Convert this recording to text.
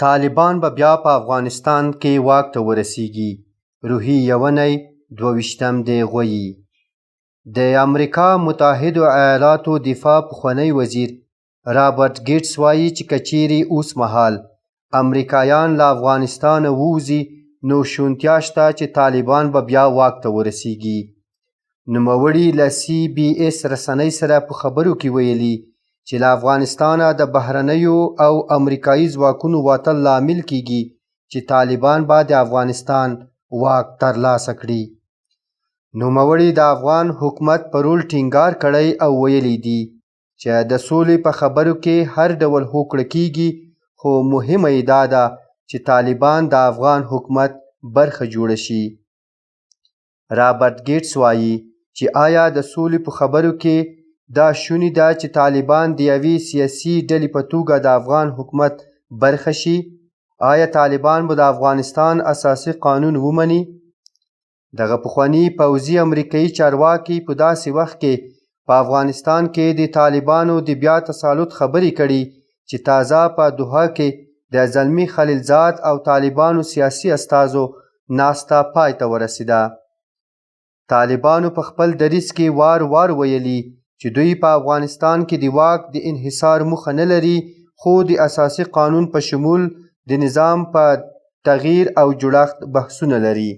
طالبان به بیا په افغانستان کې واک ته ورسیږي. روهي یونۍ 22 د غوايي. د امریکا متحدو ايالتو دفاع پخواني وزير رابرټ ګیټس وايي چې چېرې اوس مهال امريکايان له افغانستانه ووځي نو شونتيا شته چې طالبان به بیا واک ته ورسیږي. نوموړي له CBS رسنۍ سره په خبرو کې ویلي چې له افغانستانه د بهرنيو او امريکايي ځواکونو وتل لامل کیږي چې طالبان به د افغانستان واک ترلاسه کړي. نوموړي د افغان حکومت پر رول ټینګار کړی او ویلي دي چې د سولې په خبرو کې هر ډول هوکړه کیږي، خو مهمه یې دا ده چې طالبان د افغان حکومت برخه جوړه شي. رابرټ ګیټس وایي چې آیا د سولې په خبرو کې دا شونې ده چې طالبان د یوې سیاسي ډلې په توګه د افغان حکومت برخه شي؟ آیا طالبان به د افغانستان اساسي قانون ومني؟ دغه پخواني پوځي امریکایي چارواکي په داسې وخت کې په افغانستان کې د طالبانو د بیا تسلط خبرې کړي چې تازه په دوحه کې د زلمي خلیلزاد او طالبانو سیاسي استازو ناسته پای ته ورسېده. طالبانو په خپل دریځ کې وار ویلي چې دوی په افغانستان کې د واک د انحصار موخه نه لري، خو د اساسي قانون په شمول د نظام په تغییر او جوړښت بحثونه لري.